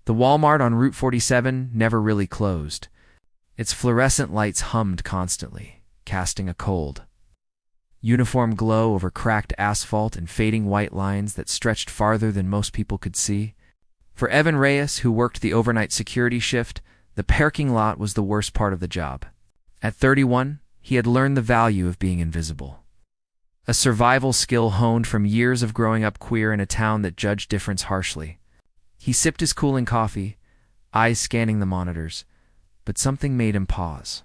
The Walmart on Route 47 never really closed. Its fluorescent lights hummed constantly, casting a cold, uniform glow over cracked asphalt and fading white lines that stretched farther than most people could see. For Evan Reyes, who worked the overnight security shift, the parking lot was the worst part of the job. At 31, he had learned the value of being invisible. A survival skill honed from years of growing up queer in a town that judged difference harshly. He sipped his cooling coffee, eyes scanning the monitors, but something made him pause.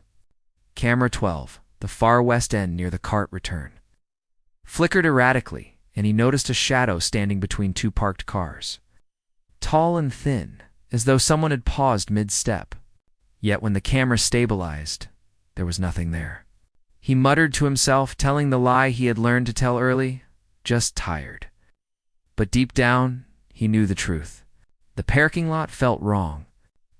Camera 12, the far west end near the cart return, flickered erratically, and he noticed a shadow standing between two parked cars. Tall and thin, as though someone had paused mid-step. Yet when the camera stabilized, there was nothing there. He muttered to himself, telling the lie he had learned to tell early, just tired. But deep down, he knew the truth. The parking lot felt wrong.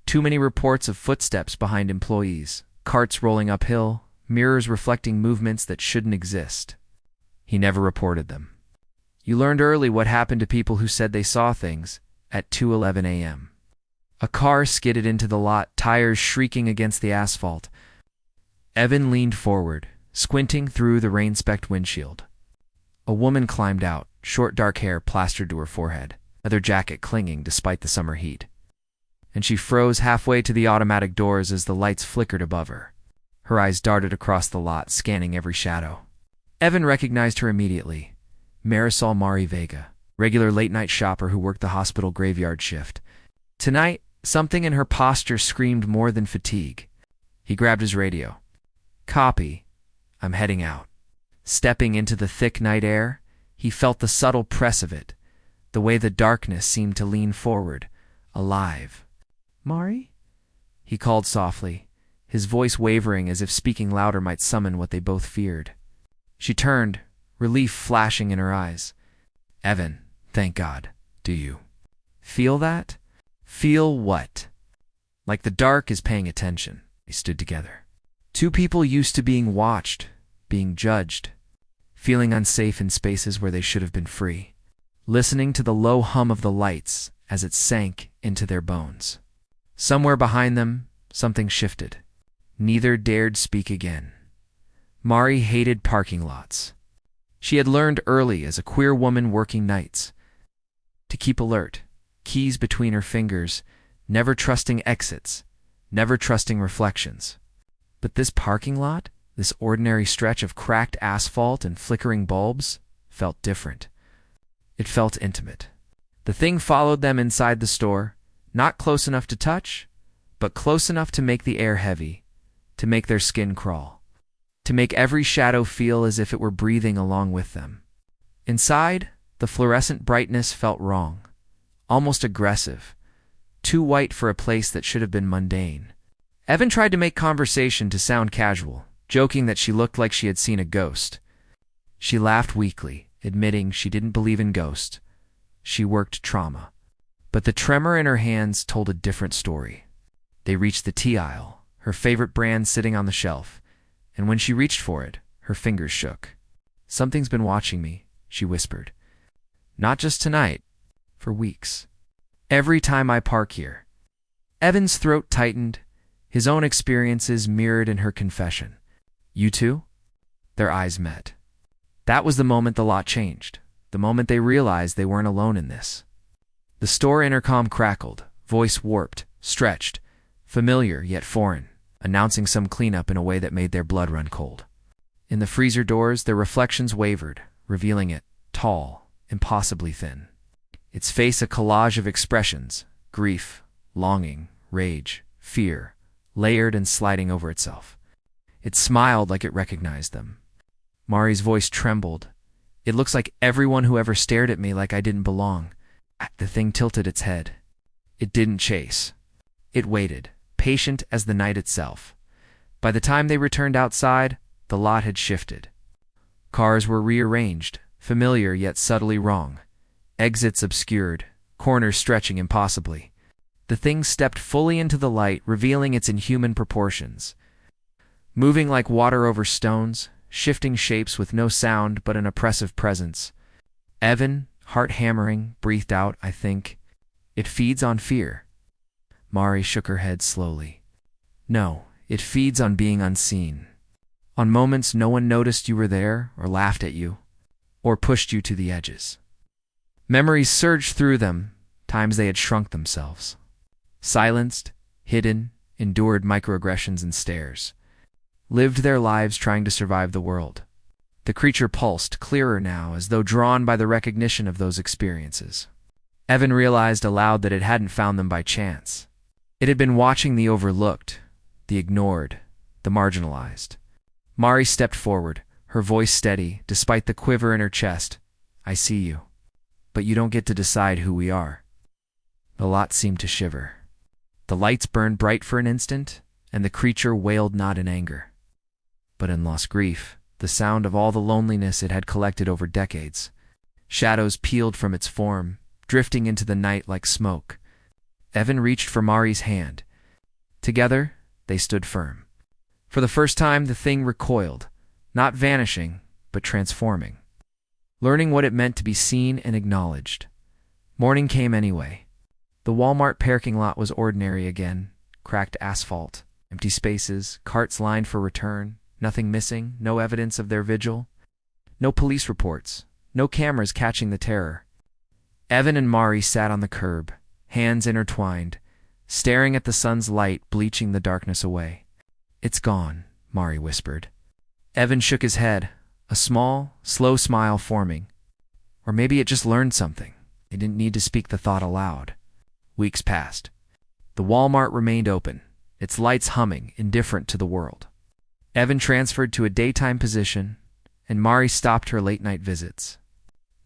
Too many reports of footsteps behind employees, carts rolling uphill, mirrors reflecting movements that shouldn't exist. He never reported them. You learned early what happened to people who said they saw things at 2:11 a.m. A car skidded into the lot, tires shrieking against the asphalt. Evan leaned forward, squinting through the rain-specked windshield. A woman climbed out, short dark hair plastered to her forehead, leather jacket clinging despite the summer heat. And she froze halfway to the automatic doors as the lights flickered above her. Her eyes darted across the lot, scanning every shadow. Evan recognized her immediately. Marisol Mari Vega, regular late-night shopper who worked the hospital graveyard shift. Tonight, something in her posture screamed more than fatigue. He grabbed his radio. Copy. I'm heading out. Stepping into the thick night air, he felt the subtle press of it, the way the darkness seemed to lean forward, alive. Mari? He called softly, his voice wavering as if speaking louder might summon what they both feared. She turned, relief flashing in her eyes. Evan, thank God. Do you feel that? Feel what? Like the dark is paying attention. They stood together. Two people used to being watched, being judged, feeling unsafe in spaces where they should have been free, listening to the low hum of the lights as it sank into their bones. Somewhere behind them, something shifted. Neither dared speak again. Mari hated parking lots. She had learned early as a queer woman working nights to keep alert, keys between her fingers, never trusting exits, never trusting reflections. But this parking lot, this ordinary stretch of cracked asphalt and flickering bulbs, felt different. It felt intimate. The thing followed them inside the store, not close enough to touch, but close enough to make the air heavy, to make their skin crawl, to make every shadow feel as if it were breathing along with them. Inside, the fluorescent brightness felt wrong, almost aggressive, too white for a place that should have been mundane. Evan tried to make conversation to sound casual, joking that she looked like she had seen a ghost. She laughed weakly, admitting she didn't believe in ghosts. She worked trauma. But the tremor in her hands told a different story. They reached the tea aisle, her favorite brand sitting on the shelf, and when she reached for it, her fingers shook. Something's been watching me, she whispered. Not just tonight, for weeks. Every time I park here. Evan's throat tightened, his own experiences mirrored in her confession. You too? Their eyes met. That was the moment the lot changed, the moment they realized they weren't alone in this. The store intercom crackled, voice warped, stretched, familiar yet foreign, announcing some cleanup in a way that made their blood run cold. In the freezer doors, their reflections wavered, revealing it, tall, impossibly thin. Its face a collage of expressions, grief, longing, rage, fear, layered and sliding over itself. It smiled like it recognized them. Mari's voice trembled. It looks like everyone who ever stared at me like I didn't belong. The thing tilted its head. It didn't chase. It waited, patient as the night itself. By the time they returned outside, the lot had shifted. Cars were rearranged, familiar yet subtly wrong. Exits obscured, corners stretching impossibly. The thing stepped fully into the light, revealing its inhuman proportions. Moving like water over stones, shifting shapes with no sound but an oppressive presence. Evan, heart hammering, breathed out, I think, it feeds on fear. Mari shook her head slowly. No, it feeds on being unseen. On moments no one noticed you were there, or laughed at you, or pushed you to the edges. Memories surged through them, times they had shrunk themselves. Silenced, hidden, endured microaggressions and stares. Lived their lives trying to survive the world. The creature pulsed, clearer now, as though drawn by the recognition of those experiences. Evan realized aloud that it hadn't found them by chance. It had been watching the overlooked, the ignored, the marginalized. Mari stepped forward, her voice steady, despite the quiver in her chest. I see you. But you don't get to decide who we are. The lot seemed to shiver. The lights burned bright for an instant, and the creature wailed not in anger, but in lost grief, the sound of all the loneliness it had collected over decades. Shadows peeled from its form, drifting into the night like smoke. Evan reached for Mari's hand. Together, they stood firm. For the first time, the thing recoiled, not vanishing, but transforming. Learning what it meant to be seen and acknowledged. Morning came anyway. The Walmart parking lot was ordinary again. Cracked asphalt, empty spaces, carts lined for return, nothing missing, no evidence of their vigil. No police reports, no cameras catching the terror. Evan and Mari sat on the curb, hands intertwined, staring at the sun's light bleaching the darkness away. It's gone, Mari whispered. Evan shook his head, a small, slow smile forming. Or maybe it just learned something. It didn't need to speak the thought aloud. Weeks passed. The Walmart remained open, its lights humming, indifferent to the world. Evan transferred to a daytime position, and Mari stopped her late-night visits.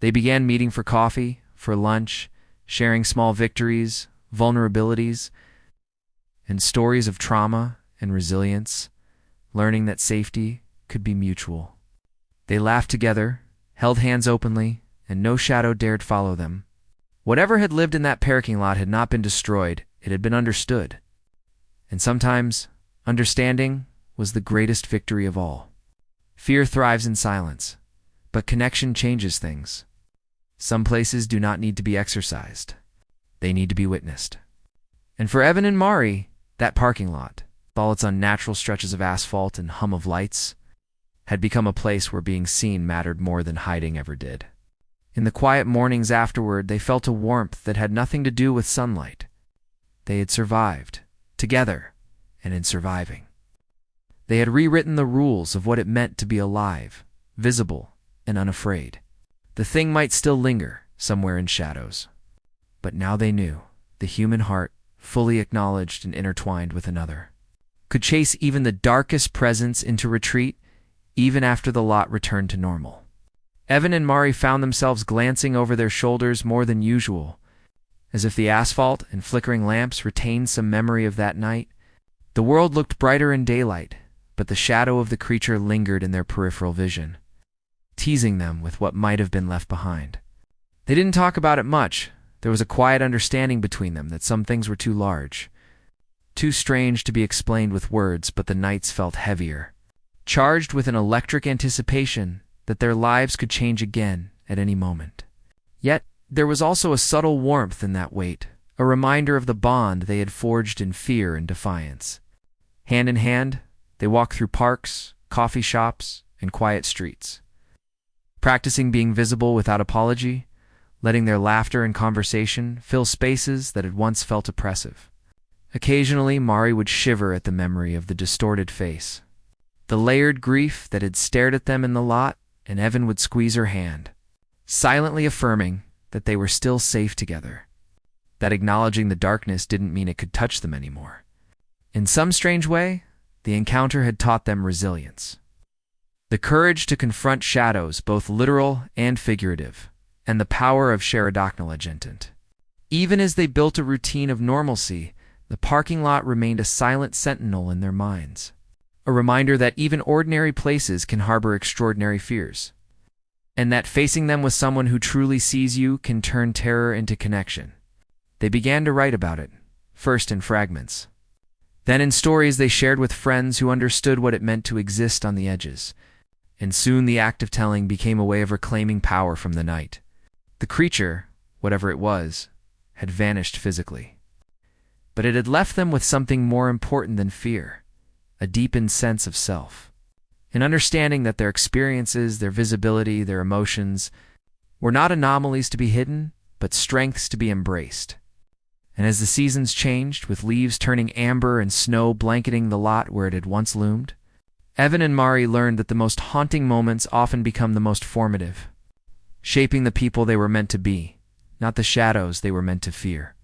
They began meeting for coffee, for lunch, sharing small victories, vulnerabilities, and stories of trauma and resilience, learning that safety could be mutual. They laughed together, held hands openly, and no shadow dared follow them. Whatever had lived in that parking lot had not been destroyed, it had been understood. And sometimes, understanding was the greatest victory of all. Fear thrives in silence, but connection changes things. Some places do not need to be exercised. They need to be witnessed. And for Evan and Mari, that parking lot, with all its unnatural stretches of asphalt and hum of lights, had become a place where being seen mattered more than hiding ever did. In the quiet mornings afterward, they felt a warmth that had nothing to do with sunlight. They had survived, together, and in surviving. They had rewritten the rules of what it meant to be alive, visible, and unafraid. The thing might still linger, somewhere in shadows. But now they knew, the human heart, fully acknowledged and intertwined with another, could chase even the darkest presence into retreat, even after the lot returned to normal. Evan and Mari found themselves glancing over their shoulders more than usual, as if the asphalt and flickering lamps retained some memory of that night. The world looked brighter in daylight, but the shadow of the creature lingered in their peripheral vision, teasing them with what might have been left behind. They didn't talk about it much. There was a quiet understanding between them that some things were too large, too strange to be explained with words, but the nights felt heavier, charged with an electric anticipation that their lives could change again at any moment. Yet, there was also a subtle warmth in that weight, a reminder of the bond they had forged in fear and defiance. Hand in hand, they walked through parks, coffee shops, and quiet streets, practicing being visible without apology, letting their laughter and conversation fill spaces that had once felt oppressive. Occasionally, Mari would shiver at the memory of the distorted face, the layered grief that had stared at them in the lot, and Evan would squeeze her hand, silently affirming that they were still safe together, that acknowledging the darkness didn't mean it could touch them anymore. In some strange way, the encounter had taught them resilience, the courage to confront shadows, both literal and figurative, and the power of sharedoknalagentant. Even as they built a routine of normalcy, the parking lot remained a silent sentinel in their minds, a reminder that even ordinary places can harbor extraordinary fears, and that facing them with someone who truly sees you can turn terror into connection. They began to write about it, first in fragments, then in stories they shared with friends who understood what it meant to exist on the edges, and soon the act of telling became a way of reclaiming power from the night. The creature, whatever it was, had vanished physically, but it had left them with something more important than fear, a deepened sense of self. An understanding that their experiences, their visibility, their emotions were not anomalies to be hidden, but strengths to be embraced. And as the seasons changed, with leaves turning amber and snow blanketing the lot where it had once loomed, Evan and Mari learned that the most haunting moments often become the most formative, shaping the people they were meant to be, not the shadows they were meant to fear.